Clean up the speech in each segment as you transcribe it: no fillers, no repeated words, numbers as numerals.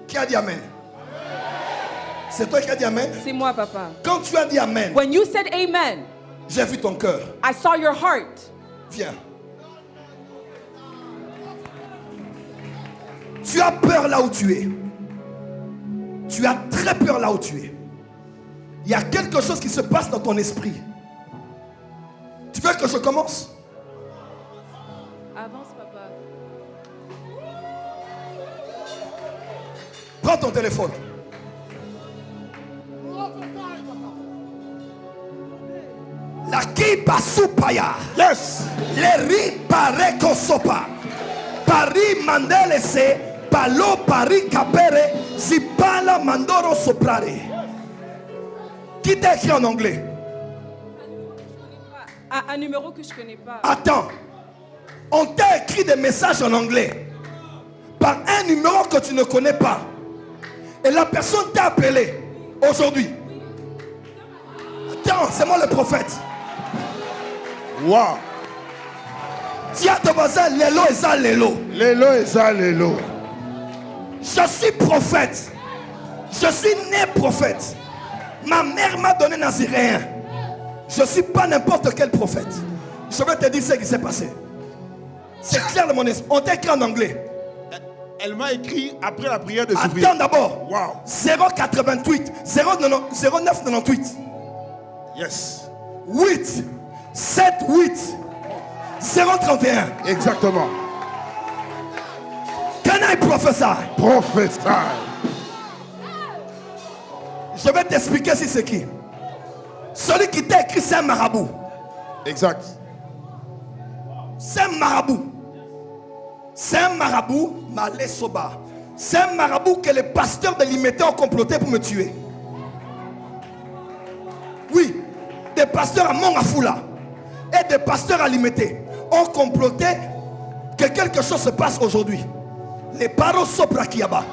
Qui a dit Amen? C'est toi qui as dit Amen? C'est moi, papa. Quand tu as dit Amen, When you said amen, j'ai vu ton cœur. I saw your heart. Viens. Tu as peur là où tu es. Tu as très peur là où tu es. Il y a quelque chose qui se passe dans ton esprit. Tu veux que je commence? Avance, papa. Prends ton téléphone. La kipa supaya. Yes. Le ri pare kosopa. Pari mandele se. Palo pari capere. Si pala mandoro soprare. Qui t'a écrit en anglais? Un numéro que je connais pas. Attends. On t'a écrit des messages en anglais. Par un numéro que tu ne connais pas. Et la personne t'a appelé aujourd'hui. Attends, c'est moi le prophète. Wow. Dis à ton voisin, Lélo et ça, Lélo. Lélo et ça, Lélo. Je suis prophète. Je suis né prophète. Ma mère m'a donné naziréen. Je ne suis pas n'importe quel prophète. Je vais te dire ce qui s'est passé. C'est clair de mon esprit. On t'a écrit en anglais. Elle m'a écrit après la prière de Sophie. Attends d'abord. Wow. 088 0998 Yes. 8 7 8 031. Exactement. Can I prophesy? Prophète. Je vais t'expliquer si c'est qui. Celui qui t'a écrit, c'est un marabout. Exact. C'est un marabout. C'est un marabout, Malé Soba. C'est un marabout que les pasteurs de Limité ont comploté pour me tuer. Oui, des pasteurs à Mongafula et des pasteurs à Limité ont comploté que quelque chose se passe aujourd'hui. Les paros sopra kiaba.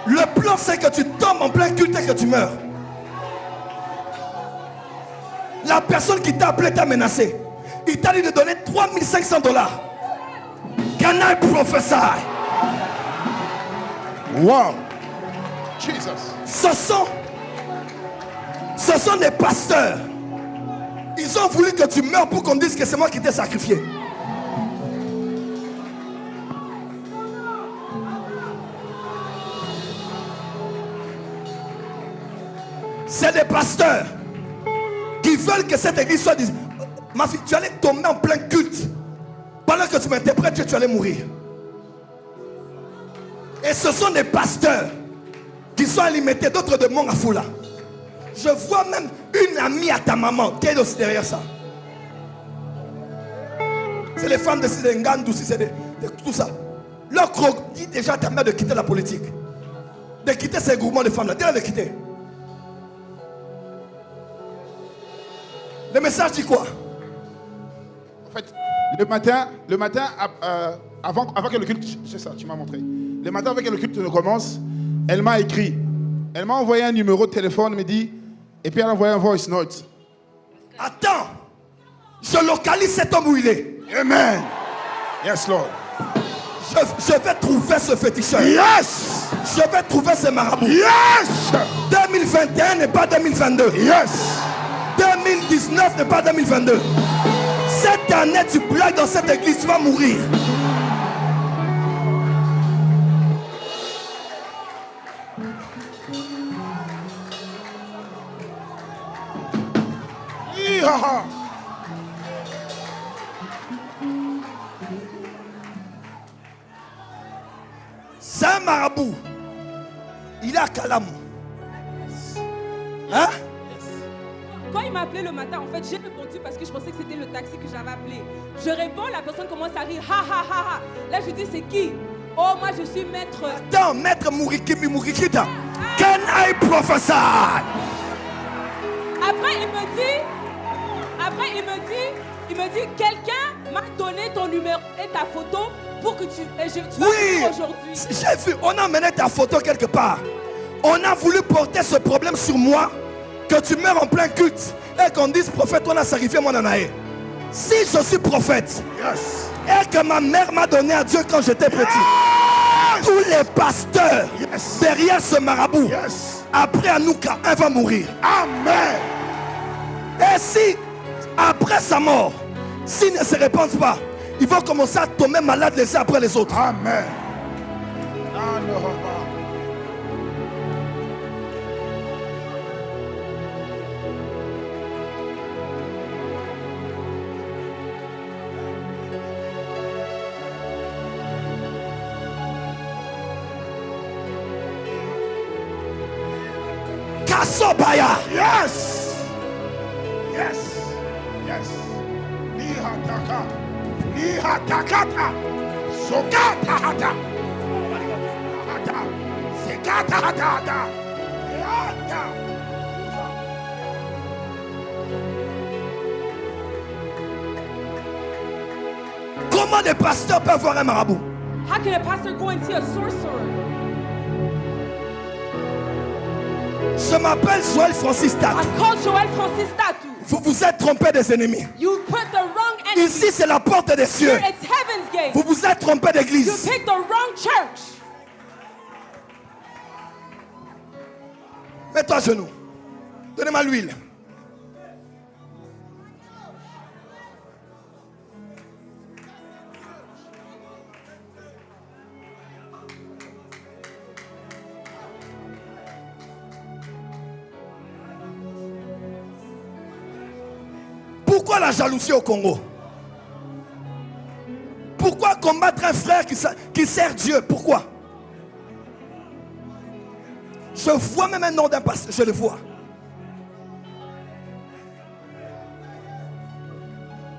Le plan, c'est que tu tombes en plein culte et que tu meurs. La personne qui t'a appelé t'a menacé. Il t'a dit de donner $3500. Can I prophesy? Wow. Jesus. Ce sont des pasteurs. Ils ont voulu que tu meurs pour qu'on dise que c'est moi qui t'ai sacrifié. C'est des pasteurs qui veulent que cette église soit disent, ma fille, tu allais tomber en plein culte. Pendant que tu m'interprètes, tu allais mourir. Et ce sont des pasteurs qui sont alimentés, d'autres de Mongafula. Je vois même une amie à ta maman qui est aussi derrière ça. C'est les femmes de Sidengandou, c'est de tout ça. Leur croc dit déjà à ta mère de quitter la politique. De quitter ces groupements de femmes-là. Dis-leur de quitter. Le message dit quoi? En fait, le matin avant que le culte, c'est ça, tu m'as montré. Le matin avant que le culte ne commence, elle m'a écrit. Elle m'a envoyé un numéro de téléphone, me dit, et puis elle a envoyé un voice note. Attends, je localise cet homme où il est. Amen. Yes, Lord. Je vais trouver ce féticheur. Yes. Je vais trouver ce marabout. Yes. 2021 n'est pas 2022. Yes. 2019 n'est pas 2022. Cette année, tu blagues dans cette église, tu vas mourir. Yeehaw. C'est un marabout. Il est à Kalam. Hein? Quand il m'a appelé le matin, en fait, j'ai répondu parce que je pensais que c'était le taxi que j'avais appelé. Je réponds, la personne commence à rire. Ha ha ha ha. Là, je dis, c'est qui? Oh, moi, je suis maître. Attends, maître Mourikimi Mourikita. Can I prophesy? Après, il me dit, quelqu'un m'a donné ton numéro et ta photo pour que tu vas venir aujourd'hui. J'ai vu, on a mené ta photo quelque part. On a voulu porter ce problème sur moi, que tu meurs en plein culte et qu'on dise prophète, on a sacrifié mon anaïe. Si je suis prophète, Yes. et que ma mère m'a donné à Dieu quand j'étais petit, Tous les pasteurs Yes. derrière ce marabout, Yes. après Anouka, un va mourir. Amen. Et si, après sa mort, s'ils ne se répandent pas, ils vont commencer à tomber malades les uns après les autres. Amen. Kasobaya. Yes. Yes. Yes. Nihataka. Nihatakata. Sokata hata. Hata. Sekata hata hata. Hata. Comment des pasteurs peuvent voir un marabout? How can a pastor go and see a sorcerer? Je m'appelle Joël Francis Tat. I called Joel Francis Tatu. Vous vous êtes trompé des ennemis. You put the wrong enemy. Ici, c'est la porte des cieux. Here it's heaven's gate. Vous vous êtes trompé You d'église. picked the wrong church. Mets-toi à genoux. Donnez-moi l'huile. Pourquoi la jalousie au Congo? Pourquoi combattre un frère qui sert Dieu? Pourquoi? Je vois même un nom d'un pasteur, je le vois.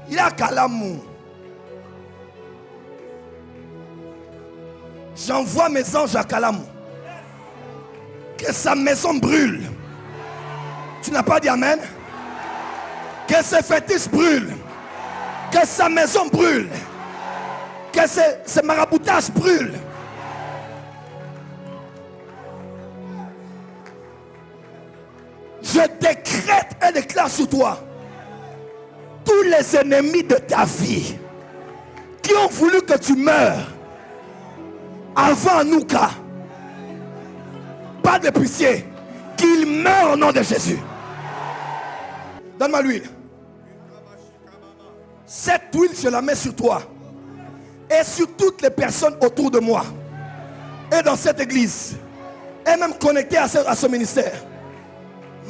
Il est à Kalamou. J'envoie mes anges à Kalamou. Que sa maison brûle. Tu n'as pas dit amen? Que ses fétiches brûlent. Que sa maison brûle. Que ses maraboutages brûlent. Je décrète et déclare sur toi tous les ennemis de ta vie qui ont voulu que tu meurs avant Anouka, pas de pitié, qu'ils meurent au nom de Jésus. Donne-moi l'huile. Cette huile, je la mets sur toi et sur toutes les personnes autour de moi et dans cette église et même connectées à ce ministère.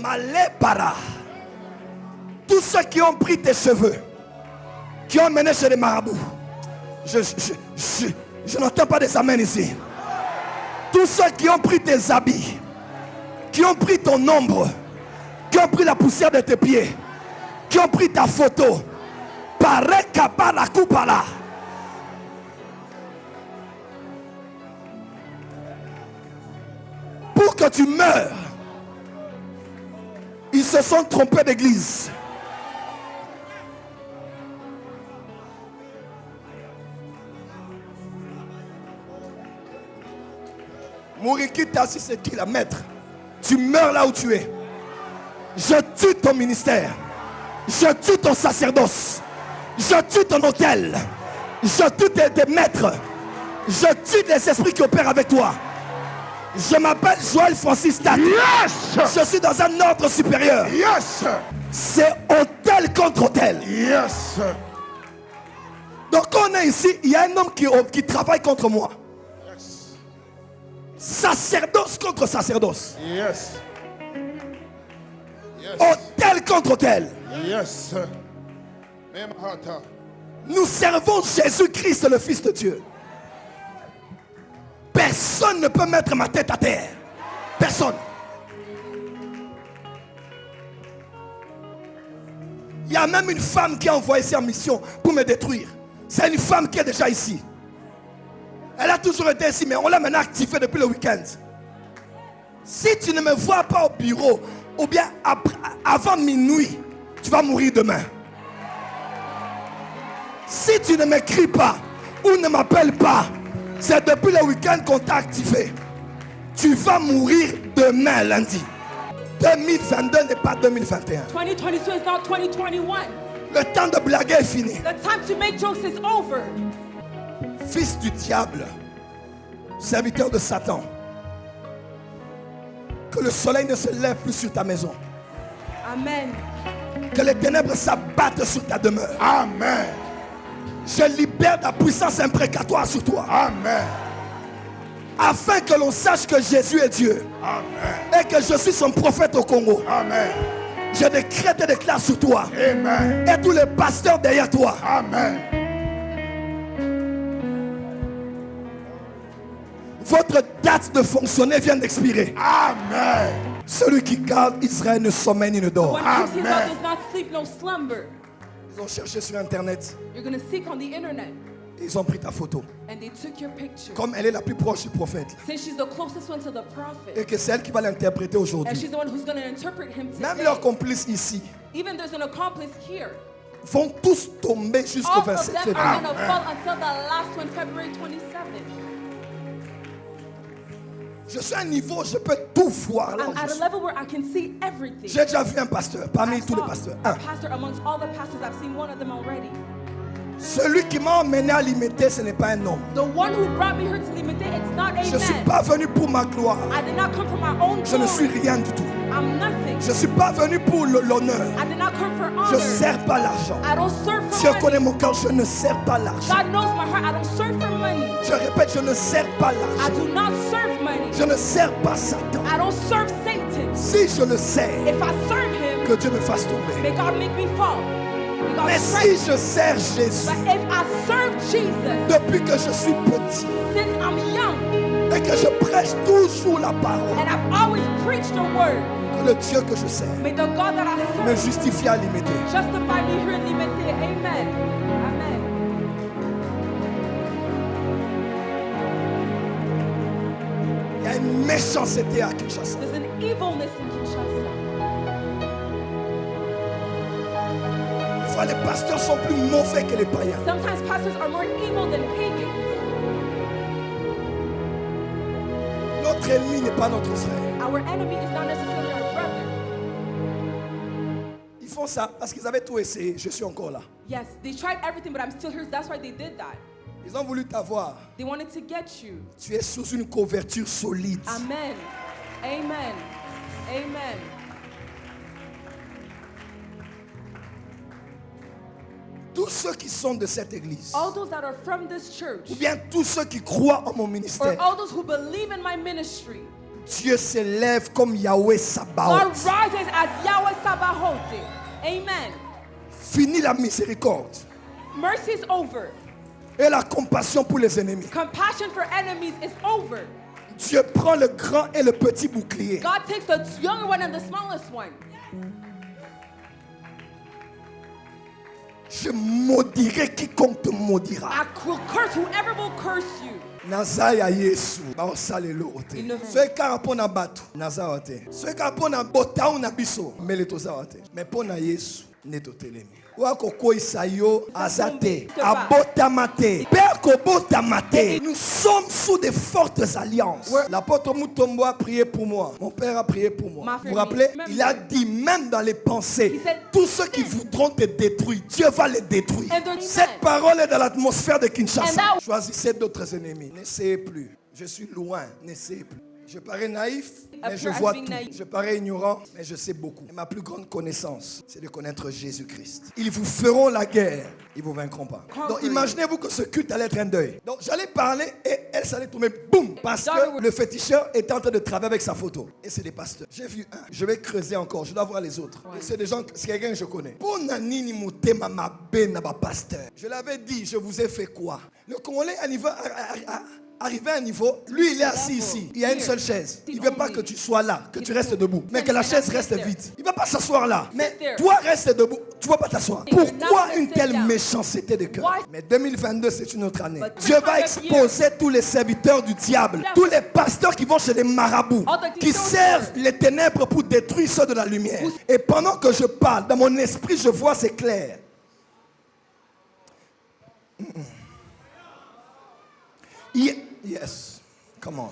Malépara. Tous ceux qui ont pris tes cheveux, qui ont mené chez les marabouts, je n'entends pas des amens ici. Tous ceux qui ont pris tes habits, qui ont pris ton ombre, qui ont pris la poussière de tes pieds, qui ont pris ta photo, paraît la coupala. Pour que tu meurs, ils se sont trompés d'église. Mourikita, si c'est qui la maître, tu meurs là où tu es. Je tue ton ministère. Je tue ton sacerdoce. Je tue ton hôtel. Je tue tes maîtres. Je tue les esprits qui opèrent avec toi. Je m'appelle Joël Francis Tat. Yes. Je suis dans un ordre supérieur. Yes. C'est hôtel contre hôtel. Yes. Donc quand on est ici, il y a un homme qui travaille contre moi. Yes. Sacerdoce contre sacerdoce. Yes. Yes. Hôtel contre hôtel. Yes. Même hata. Nous servons Jésus-Christ, le Fils de Dieu. Personne ne peut mettre ma tête à terre. Personne. Il y a même une femme qui a envoyé ici en mission pour me détruire. C'est une femme qui est déjà ici. Elle a toujours été ici, mais on l'a maintenant activée depuis le week-end. Si tu ne me vois pas au bureau, ou bien avant minuit, tu vas mourir demain. Si tu ne m'écris pas ou ne m'appelles pas, c'est depuis le week-end qu'on t'a activé. Tu vas mourir demain lundi. 2022 n'est pas 2021. 2022 is not 2021. Le temps de blaguer est fini. The time to make jokes is over. Fils du diable, serviteur de Satan, que le soleil ne se lève plus sur ta maison. Amen. Que les ténèbres s'abattent sur ta demeure. Amen. Je libère ta puissance imprécatoire sur toi. Amen. Afin que l'on sache que Jésus est Dieu. Amen. Et que je suis son prophète au Congo. Amen. Je décrète et déclare sur toi. Amen. Et tous les pasteurs derrière toi. Amen. Votre date de fonctionner vient d'expirer. Amen. Celui qui garde Israël ne sommeille ni ne dort. One who keeps Israel Amen. does not sleep, no slumber. Ils ont cherché sur internet. You're going to seek on the internet. Et ils ont pris ta photo. And they took your picture. Comme elle est la plus proche du prophète. Since she's the closest one to the prophet. Et que c'est elle qui va l'interpréter And aujourd'hui. she's the one who's going to interpret him Même today. leurs complices ici Even there's an accomplice here. vont tous tomber jusqu'au All of 27 them février. are going to fall until the last one, February 27th. Je suis à un niveau, je peux tout voir. Là où I'm je at a suis. level where I can see everything. J'ai déjà vu un pasteur, parmi I tous les saw pasteurs. a Un. pastor amongst all the pastors. I've seen one of them already. Celui qui m'a emmené à l'imiter, ce n'est pas un homme. The one who brought me here to Limite, it's not a Je ne suis man. pas venu pour ma gloire. I did not come for my own Je ne suis glory. rien du tout. I'm nothing. Je ne suis pas venu pour l'honneur. I did not come for Je ne honor. sers pas l'argent. I don't serve for Dieu money. connaît mon cœur, je ne sers pas l'argent. God knows my heart. I don't serve for money. Je répète, je ne sers pas I l'argent. do not serve money. Je ne sers pas Satan. I don't serve Satan. Si je le sers, If I serve him, que Dieu me fasse tomber. may God make me fall. May God Mais strike si je sers Jésus, But if I serve Jesus depuis que je suis petit, since I'm young et que je prêche toujours la parole, and I've always preached the word, que le Dieu que je sers may the God that I me serve justifie à l'imiter. justify me here in Limite. Amen. Amen. Il y a une méchanceté à Kinshasa. There's an evilness in Kinshasa. Des fois, les pasteurs sont plus mauvais que les païens. Sometimes pastors are more evil than pagans. Notre ennemi n'est pas notre frère. Our enemy is not necessarily our brother. Ils font ça parce qu'ils avaient tout essayé. Je suis encore là. Yes, they tried everything, but I'm still here. That's why they did that. Ils ont voulu t'avoir. They wanted to get you. Tu es sous une couverture solide. Amen. Amen. Amen. Tous ceux qui sont de cette église, All those that are from this church, ou bien tous ceux qui croient en mon or ministère, all those who believe in my ministry, Dieu s'élève comme Yahweh God Sabaoth. rises as Yahweh Sabaoth. Amen. Fini la miséricorde Mercy is over. et la compassion pour les ennemis. Compassion for enemies is over. Dieu prend le grand et le petit bouclier. God takes the younger one and the smallest one. Je maudirai quiconque te maudira. I will curse whoever will curse you. Naza ya Yesu baosalelo te. Ino- Soki kaka mpo na bato naza wa te. Soki kaka mpo na botau na biso mbele toza wa te. Mais mpo na Yesu nde totelemi. Wakokweyisa yo aza te. Abotama te. Mpe akobotama te. Nous sommes sous de fortes alliances. L'apôtre Mutombo a prié pour moi. Mon père a prié pour moi. Vous vous rappelez? Il a dit même dans les pensées, tous ceux qui voudront te détruire, Dieu va les détruire. Cette parole est dans l'atmosphère de Kinshasa. Choisissez d'autres ennemis. N'essayez plus. Je suis loin. N'essayez plus. Je parais naïf, mais je vois tout. Je parais ignorant, mais je sais beaucoup. Et ma plus grande connaissance, c'est de connaître Jésus-Christ. Ils vous feront la guerre, ils ne vous vaincront pas. Donc imaginez-vous que ce culte allait être un deuil. Donc j'allais parler et elle s'allait tomber, boum, parce que le féticheur était en train de travailler avec sa photo. Et c'est des pasteurs. J'ai vu un, je vais creuser encore, je dois voir les autres. Et c'est des gens, c'est quelqu'un que je connais. Je l'avais dit, je vous ai fait quoi? Le Congolais arrivé à un niveau, lui il est assis ici, il y a une seule chaise. Il ne veut pas que tu sois là, que tu restes debout, mais que la chaise reste vide. Il ne va pas s'asseoir là, mais toi reste debout, tu ne vas pas t'asseoir. Pourquoi une telle méchanceté de cœur? Mais 2022 c'est une autre année. Dieu va exposer tous les serviteurs du diable, tous les pasteurs qui vont chez les marabouts, qui servent les ténèbres pour détruire ceux de la lumière. Et pendant que je parle, dans mon esprit je vois c'est clair. Yes, come on.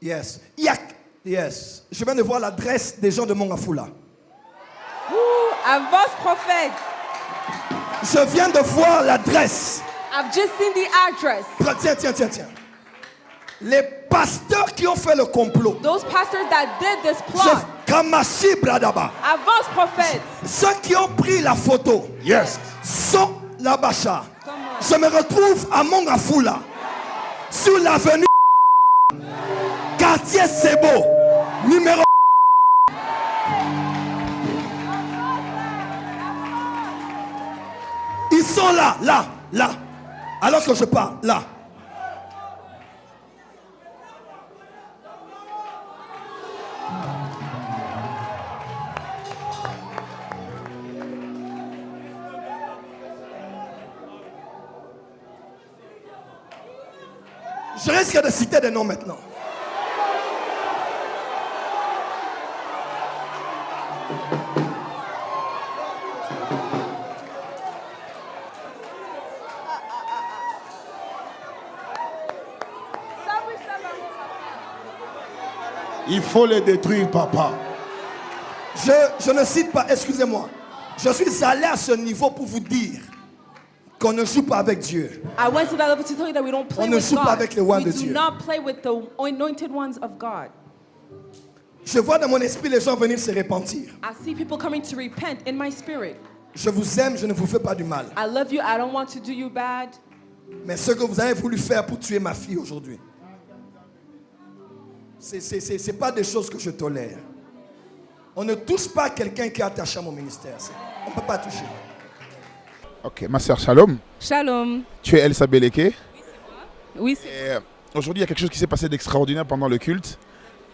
Yes, yes. Je viens de voir l'adresse des gens de Mongafula. Avance prophète. Je viens de voir l'adresse. I've just seen the address. Tiens. Les pasteurs qui ont fait le complot. Those pastors that did this plot. Kamashi Bradaba. Avance prophètes. Ceux qui ont pris la photo. Yes. Sont là-bas. Je me retrouve à Mongafula. Sur l'avenue. Quartier Sebo. Numéro. Ils sont là. Alors que je parle, là. Je risque de citer des noms maintenant. Il faut les détruire, papa. Je ne cite pas, excusez-moi. Je suis allé à ce niveau pour vous dire qu'on ne joue pas avec Dieu. I went to that level to tell you that we don't play On ne with joue pas God. avec les rois We de do Dieu. not play with the anointed ones of God. Je vois dans mon esprit les gens venir se repentir. I see people coming to repent in my spirit. Je vous aime, je ne vous fais pas du mal. I love you. I don't want to do you bad. Mais ce que vous avez voulu faire pour tuer ma fille aujourd'hui, c'est pas des choses que je tolère. On ne touche pas quelqu'un qui est attaché à mon ministère. On ne peut pas toucher. Ok, ma sœur, shalom. Shalom. Tu es Elsa Beleke. Oui, c'est Et aujourd'hui, il y a quelque chose qui s'est passé d'extraordinaire pendant le culte.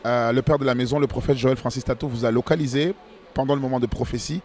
Le père de la maison, le prophète Joël Francis Tato, vous a localisé pendant le moment de prophétie.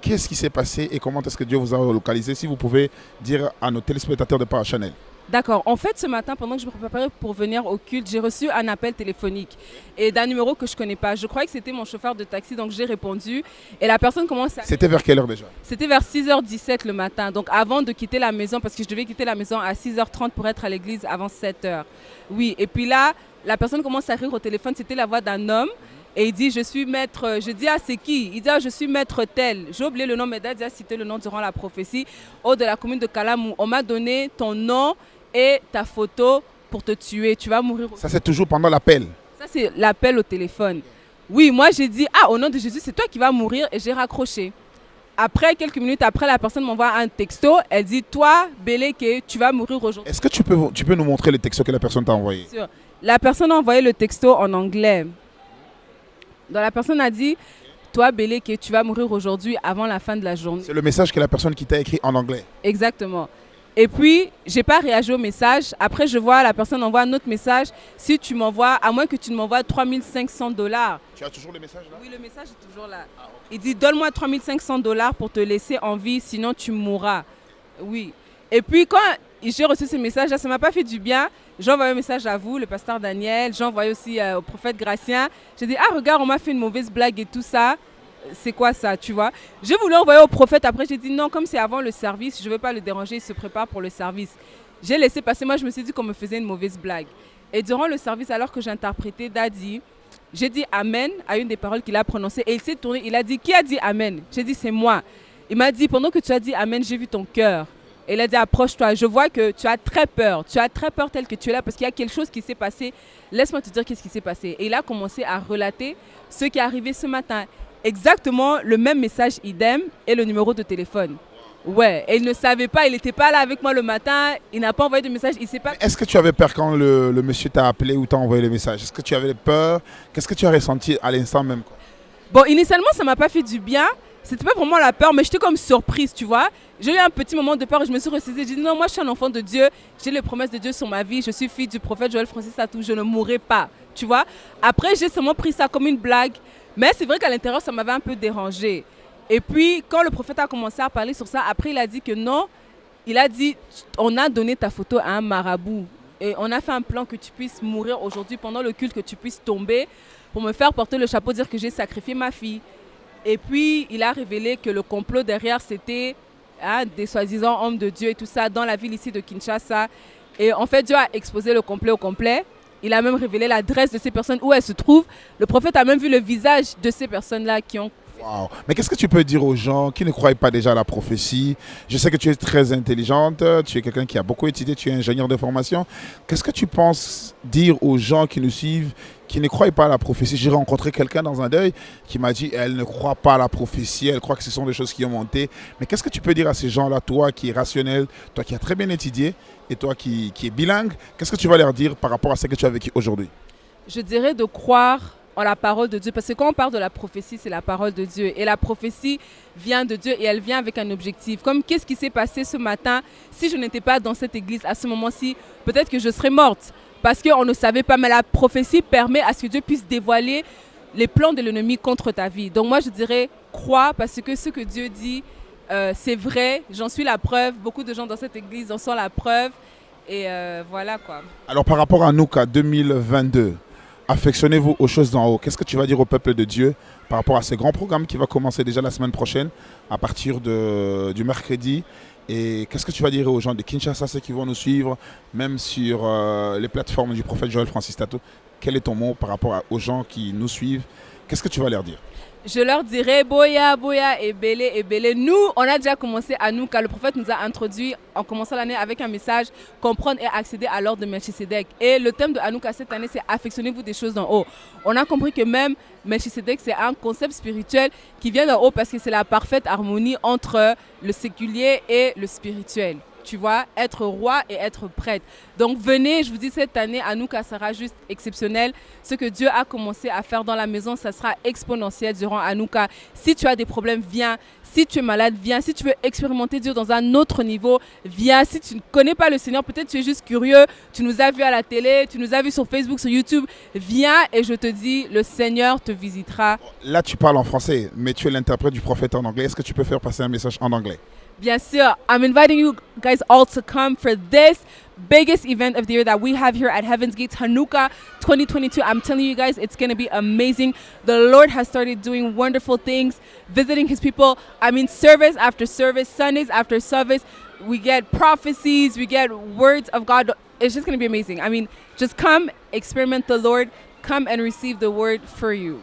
Qu'est-ce qui s'est passé et comment est-ce que Dieu vous a localisé? Si vous pouvez dire à nos téléspectateurs de Power Channel. D'accord. En fait, ce matin, pendant que je me préparais pour venir au culte, j'ai reçu un appel téléphonique et d'un numéro que je ne connais pas. Je croyais que c'était mon chauffeur de taxi, donc j'ai répondu. Et la personne commence à... C'était vers quelle heure déjà? C'était vers 6h17 le matin, donc avant de quitter la maison, parce que je devais quitter la maison à 6h30 pour être à l'église avant 7h. Oui, et puis là, la personne commence à rire au téléphone, c'était la voix d'un homme. Et il dit, je suis maître, je dis, ah c'est qui? Il dit, ah, je suis maître tel. J'ai oublié le nom, mais Dad a cité le nom durant la prophétie. De la commune de Kalamou, on m'a donné ton nom et ta photo pour te tuer. Tu vas mourir. Ça, c'est toujours pendant l'appel. Ça, c'est l'appel au téléphone. Oui, moi j'ai dit, ah, au nom de Jésus, c'est toi qui vas mourir, et j'ai raccroché. Après, quelques minutes après, la personne m'envoie un texto. Elle dit, toi, Beleke, tu vas mourir aujourd'hui. Est-ce que tu peux nous montrer le texto que la personne t'a envoyé? La personne a envoyé le texto en anglais. Donc la personne a dit, toi, Beleke, tu vas mourir aujourd'hui avant la fin de la journée. C'est le message que la personne qui t'a écrit en anglais. Exactement. Et puis, je n'ai pas réagi au message. Après, je vois la personne envoie un autre message. Si tu m'envoies, à moins que tu ne m'envoies $3 500. Tu as toujours le message là? Oui, le message est toujours là. Ah, okay. Il dit, donne-moi $3 500 pour te laisser en vie, sinon tu mourras. Oui. Et puis, quand j'ai reçu ce message-là, ça ne m'a pas fait du bien. J'ai envoyé un message à vous, le pasteur Daniel. J'ai envoyé aussi au prophète Gratien. J'ai dit, ah, regarde, on m'a fait une mauvaise blague et tout ça. C'est quoi ça, tu vois? J'ai voulu envoyer au prophète. Après, j'ai dit, non, comme c'est avant le service, je ne veux pas le déranger. Il se prépare pour le service. J'ai laissé passer. Moi, je me suis dit qu'on me faisait une mauvaise blague. Et durant le service, alors que j'interprétais Daddy, j'ai dit Amen à une des paroles qu'il a prononcées. Et il s'est tourné. Il a dit, qui a dit Amen? J'ai dit, c'est moi. Il m'a dit, pendant que tu as dit Amen, j'ai vu ton cœur. Et il a dit, approche-toi, je vois que tu as très peur. Tu as très peur tel que tu es là parce qu'il y a quelque chose qui s'est passé. Laisse-moi te dire qu'est-ce qui s'est passé. Et il a commencé à relater ce qui est arrivé ce matin. Exactement le même message, idem, et le numéro de téléphone. Ouais, et il ne savait pas, il n'était pas là avec moi le matin, il n'a pas envoyé de message, il ne sait pas... Est-ce que tu avais peur quand le monsieur t'a appelé ou t'a envoyé le message? Est-ce que tu avais peur? Qu'est-ce que tu as ressenti à l'instant même, quoi? Bon, initialement, ça ne m'a pas fait du bien. C'était pas vraiment la peur, mais j'étais comme surprise, tu vois. J'ai eu un petit moment de peur et je me suis ressaisie. J'ai dit non, moi je suis un enfant de Dieu, j'ai les promesses de Dieu sur ma vie, je suis fille du prophète Joël Francis Tato, je ne mourrai pas, tu vois. Après, j'ai seulement pris ça comme une blague, mais c'est vrai qu'à l'intérieur, ça m'avait un peu dérangée. Et puis, quand le prophète a commencé à parler sur ça, après il a dit que non, il a dit, on a donné ta photo à un marabout et on a fait un plan que tu puisses mourir aujourd'hui pendant le culte, que tu puisses tomber pour me faire porter le chapeau, dire que j'ai sacrifié ma fille. Et puis, il a révélé que le complot derrière, c'était des soi-disant hommes de Dieu et tout ça dans la ville ici de Kinshasa. Et en fait, Dieu a exposé le complet au complet. Il a même révélé l'adresse de ces personnes, où elles se trouvent. Le prophète a même vu le visage de ces personnes-là qui ont Wow. Mais qu'est-ce que tu peux dire aux gens qui ne croient pas déjà à la prophétie? Je sais que tu es très intelligente, tu es quelqu'un qui a beaucoup étudié, tu es ingénieur de formation. Qu'est-ce que tu penses dire aux gens qui nous suivent, qui ne croient pas à la prophétie? J'ai rencontré quelqu'un dans un deuil qui m'a dit elle ne croit pas à la prophétie, elle croit que ce sont des choses qui ont monté. Mais qu'est-ce que tu peux dire à ces gens-là, toi qui es rationnel, toi qui as très bien étudié et toi qui es bilingue, qu'est-ce que tu vas leur dire par rapport à ce que tu as vécu aujourd'hui? Je dirais de croire en la parole de Dieu, parce que quand on parle de la prophétie, c'est la parole de Dieu. Et la prophétie vient de Dieu et elle vient avec un objectif. Comme qu'est-ce qui s'est passé ce matin? Si je n'étais pas dans cette église à ce moment-ci, peut-être que je serais morte. Parce qu'on ne savait pas, mais la prophétie permet à ce que Dieu puisse dévoiler les plans de l'ennemi contre ta vie. Donc moi, je dirais, crois, parce que ce que Dieu dit, c'est vrai. J'en suis la preuve. Beaucoup de gens dans cette église en sont la preuve. Et voilà quoi. Alors par rapport à Nouka 2022, affectionnez-vous aux choses d'en haut. Qu'est-ce que tu vas dire au peuple de Dieu par rapport à ce grand programme qui va commencer déjà la semaine prochaine à partir du mercredi? Et qu'est-ce que tu vas dire aux gens de Kinshasa, ceux qui vont nous suivre, même sur les plateformes du prophète Joël Francis Tato? Quel est ton mot par rapport aux gens qui nous suivent? Qu'est-ce que tu vas leur dire? Je leur dirai Boya, Boya et Bélé et Bélé. Nous, on a déjà commencé à nous, car le prophète nous a introduit en commençant l'année avec un message comprendre et accéder à l'ordre de Melchisedec. Et le thème de Hanouka cette année, c'est affectionnez-vous des choses d'en haut. On a compris que même Melchisedec, c'est un concept spirituel qui vient d'en haut parce que c'est la parfaite harmonie entre le séculier et le spirituel. Tu vois, être roi et être prêtre. Donc venez, je vous dis, cette année, Hanouka sera juste exceptionnel. Ce que Dieu a commencé à faire dans la maison, ça sera exponentiel durant Hanouka. Si tu as des problèmes, viens. Si tu es malade, viens. Si tu veux expérimenter Dieu dans un autre niveau, viens. Si tu ne connais pas le Seigneur, peut-être tu es juste curieux, tu nous as vus à la télé, tu nous as vus sur Facebook, sur YouTube, viens et je te dis, le Seigneur te visitera. Là, tu parles en français, mais tu es l'interprète du prophète en anglais. Est-ce que tu peux faire passer un message en anglais? Bien sûr, I'm inviting you guys all to come for this biggest event of the year that we have here at Heaven's Gates, Hanouka 2022. I'm telling you guys, it's going to be amazing. The Lord has started doing wonderful things, visiting his people. I mean, service after service, Sundays after service, we get prophecies, we get words of God. It's just going to be amazing. I mean, just come, experiment the Lord, come and receive the word for you.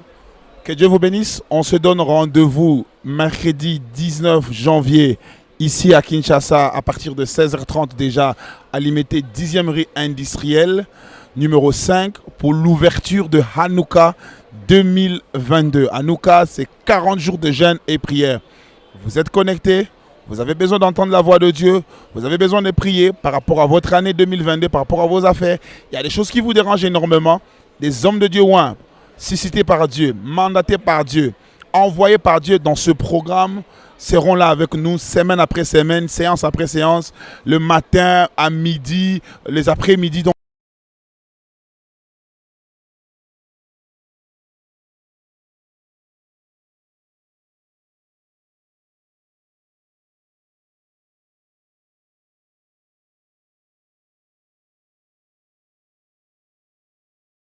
Que Dieu vous bénisse. On se donne rendez-vous mercredi 19 janvier ici à Kinshasa à partir de 16h30 déjà à l'IMT 10e rue industrielle numéro 5 pour l'ouverture de Hanouka 2022. Hanouka, c'est 40 jours de jeûne et prière. Vous êtes connectés, vous avez besoin d'entendre la voix de Dieu, vous avez besoin de prier par rapport à votre année 2022, par rapport à vos affaires. Il y a des choses qui vous dérangent énormément. Des hommes de Dieu suscités par Dieu, mandatés par Dieu, envoyés par Dieu dans ce programme seront là avec nous semaine après semaine, séance après séance, le matin à midi, les après-midi.